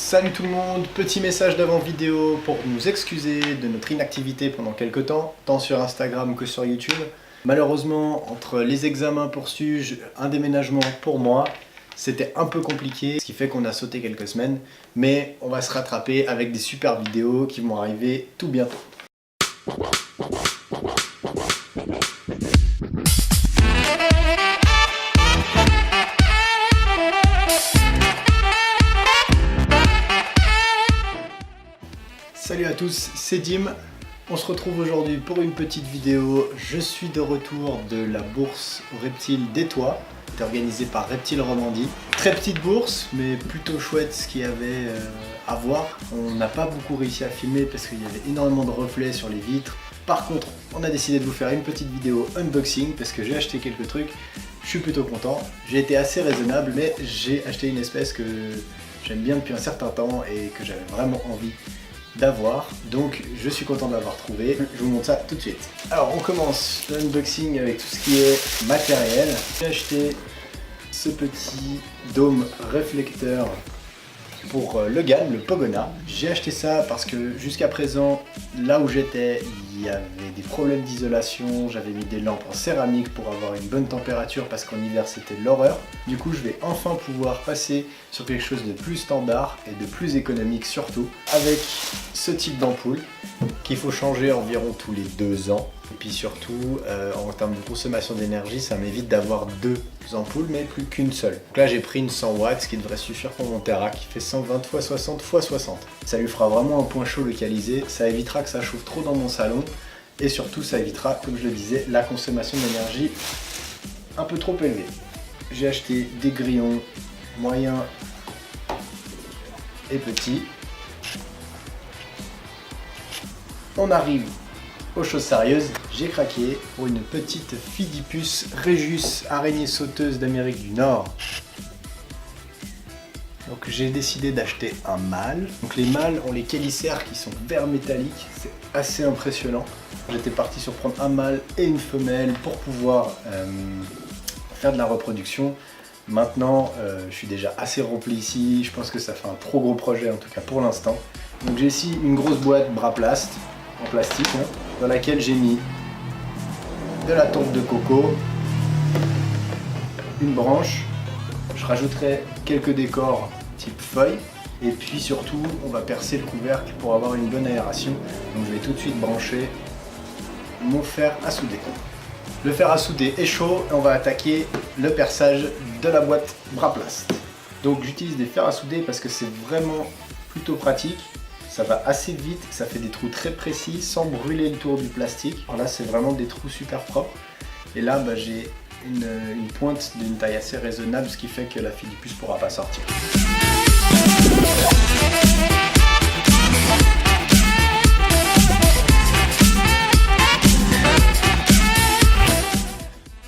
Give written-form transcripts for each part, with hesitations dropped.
Salut tout le monde, petit message d'avant vidéo pour nous excuser de notre inactivité pendant quelques temps, tant sur Instagram que sur YouTube. Malheureusement, entre les examens pour Suge, un déménagement pour moi, c'était un peu compliqué, ce qui fait qu'on a sauté quelques semaines, mais on va se rattraper avec des super vidéos qui vont arriver tout bientôt. Salut à tous, c'est Dim. On se retrouve aujourd'hui pour une petite vidéo. Je suis de retour de la bourse aux reptiles d'Étoile, organisée par Reptile Romandie. Très petite bourse, mais plutôt chouette ce qu'il y avait à voir. On n'a pas beaucoup réussi à filmer parce qu'il y avait énormément de reflets sur les vitres. Par contre, on a décidé de vous faire une petite vidéo unboxing parce que j'ai acheté quelques trucs. Je suis plutôt content. J'ai été assez raisonnable, mais j'ai acheté une espèce que j'aime bien depuis un certain temps et que j'avais vraiment envie d'avoir, donc je suis content de l'avoir trouvé. Je vous montre ça tout de suite. Alors on commence l'unboxing avec tout ce qui est matériel. J'ai acheté ce petit dôme réflecteur pour le GAN, le Pogona. J'ai acheté ça parce que jusqu'à présent, là où j'étais, il y avait des problèmes d'isolation. J'avais mis des lampes en céramique pour avoir une bonne température parce qu'en hiver c'était l'horreur. Du coup, je vais enfin pouvoir passer sur quelque chose de plus standard et de plus économique surtout, avec ce type d'ampoule qu'il faut changer environ tous les 2 ans. Et puis surtout, en termes de consommation d'énergie, ça m'évite d'avoir 2 ampoules, mais plus qu'une seule. Donc là, j'ai pris une 100 watts, ce qui devrait suffire pour mon Terra, qui fait 120 x 60 x 60. Ça lui fera vraiment un point chaud localisé, ça évitera que ça chauffe trop dans mon salon, et surtout, ça évitera, comme je le disais, la consommation d'énergie un peu trop élevée. J'ai acheté des grillons moyens et petits. On arrive aux choses sérieuses, j'ai craqué pour une petite Fidipus Regius, araignée sauteuse d'Amérique du Nord. Donc j'ai décidé d'acheter un mâle. Donc les mâles ont les chélicères qui sont vert métallique, c'est assez impressionnant. J'étais parti sur prendre un mâle et une femelle pour pouvoir faire de la reproduction. Maintenant, je suis déjà assez rempli ici, je pense que ça fait un trop gros projet en tout cas pour l'instant. Donc j'ai ici une grosse boîte Braplast en plastique, dans laquelle j'ai mis de la tonte de coco, une branche, je rajouterai quelques décors type feuilles, et puis surtout on va percer le couvercle pour avoir une bonne aération. Donc je vais tout de suite brancher mon fer à souder. Le fer à souder est chaud et on va attaquer le perçage de la boîte Braplast. Donc j'utilise des fers à souder parce que c'est vraiment plutôt pratique. Ça va assez vite, ça fait des trous très précis sans brûler le tour du plastique. Alors là, c'est vraiment des trous super propres. Et là, j'ai une pointe d'une taille assez raisonnable, ce qui fait que la Fidipus ne pourra pas sortir.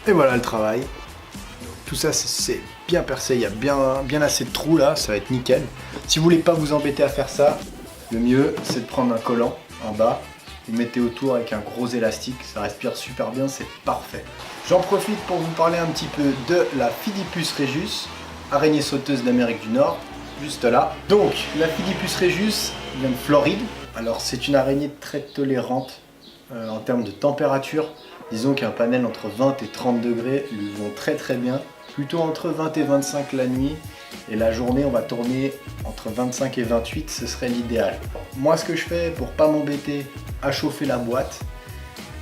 Et voilà le travail. Tout ça, c'est bien percé, il y a bien assez de trous là, ça va être nickel. Si vous voulez pas vous embêter à faire ça, le mieux, c'est de prendre un collant en bas, vous mettez autour avec un gros élastique, ça respire super bien, c'est parfait. J'en profite pour vous parler un petit peu de la Fidipus Regius, araignée sauteuse d'Amérique du Nord, juste là. Donc, la Fidipus Regius vient de Floride. Alors, c'est une araignée très tolérante en termes de température. Disons qu'un panel entre 20 et 30 degrés lui vont très bien. Plutôt entre 20 et 25 la nuit, et la journée on va tourner entre 25 et 28, ce serait l'idéal. Moi ce que je fais pour pas m'embêter à chauffer la boîte,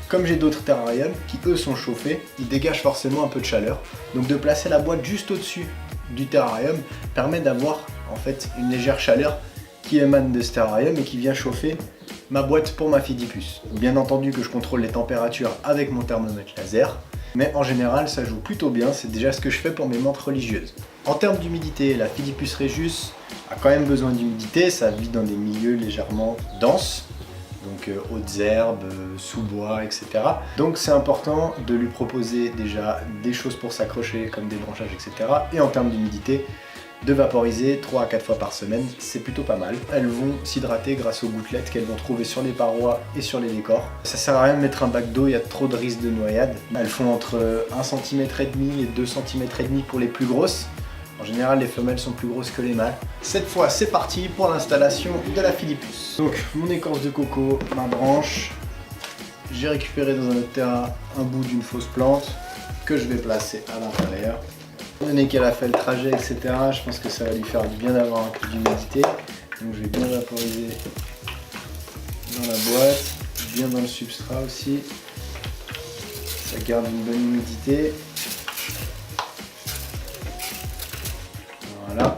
comme j'ai d'autres terrariums qui eux sont chauffés, ils dégagent forcément un peu de chaleur. Donc de placer la boîte juste au-dessus du terrarium permet d'avoir en fait une légère chaleur qui émane de ce terrarium et qui vient chauffer ma boîte pour ma Fidipus. Bien entendu que je contrôle les températures avec mon thermomètre laser, mais en général ça joue plutôt bien, c'est déjà ce que je fais pour mes menthes religieuses. En termes d'humidité, la Fidipus Regius a quand même besoin d'humidité, ça vit dans des milieux légèrement denses, donc hautes herbes, sous-bois, etc. Donc c'est important de lui proposer déjà des choses pour s'accrocher comme des branchages, etc. Et en termes d'humidité, de vaporiser 3 à 4 fois par semaine, c'est plutôt pas mal. Elles vont s'hydrater grâce aux gouttelettes qu'elles vont trouver sur les parois et sur les décors. Ça sert à rien de mettre un bac d'eau, il y a trop de risques de noyade. Elles font entre 1,5 cm et 2,5 cm pour les plus grosses. En général, les femelles sont plus grosses que les mâles. Cette fois, c'est parti pour l'installation de la Philippus. Donc, mon écorce de coco, ma branche. J'ai récupéré dans un autre terrain un bout d'une fausse plante que je vais placer à l'intérieur. Étant donné qu'elle a fait le trajet, etc., je pense que ça va lui faire du bien d'avoir un peu d'humidité. Donc, je vais bien vaporiser dans la boîte, bien dans le substrat aussi. Ça garde une bonne humidité. Voilà.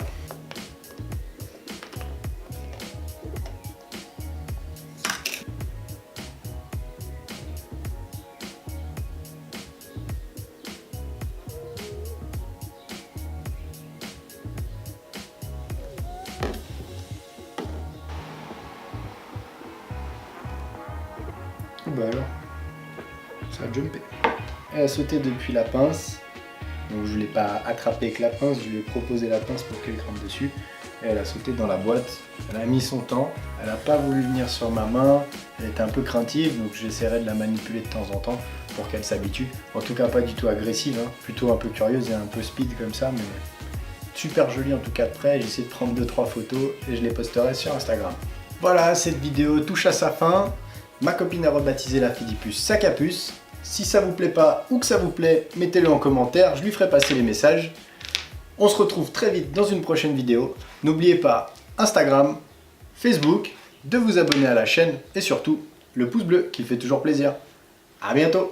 Bah alors, ça a jumpé. Elle a sauté depuis la pince. Donc je ne l'ai pas attrapé avec la pince, je lui ai proposé la pince pour qu'elle grimpe dessus. Et elle a sauté dans la boîte. Elle a mis son temps. Elle n'a pas voulu venir sur ma main. Elle était un peu craintive, donc j'essaierai de la manipuler de temps en temps pour qu'elle s'habitue. En tout cas pas du tout agressive, hein. Plutôt un peu curieuse et un peu speed comme ça, mais super jolie en tout cas de près. J'ai essayé de prendre 2-3 photos et je les posterai sur Instagram. Voilà, cette vidéo touche à sa fin. Ma copine a rebaptisé la Philippus sac à puce. Si ça vous plaît pas ou que ça vous plaît, mettez-le en commentaire, je lui ferai passer les messages. On se retrouve très vite dans une prochaine vidéo. N'oubliez pas Instagram, Facebook, de vous abonner à la chaîne et surtout le pouce bleu qui fait toujours plaisir. À bientôt.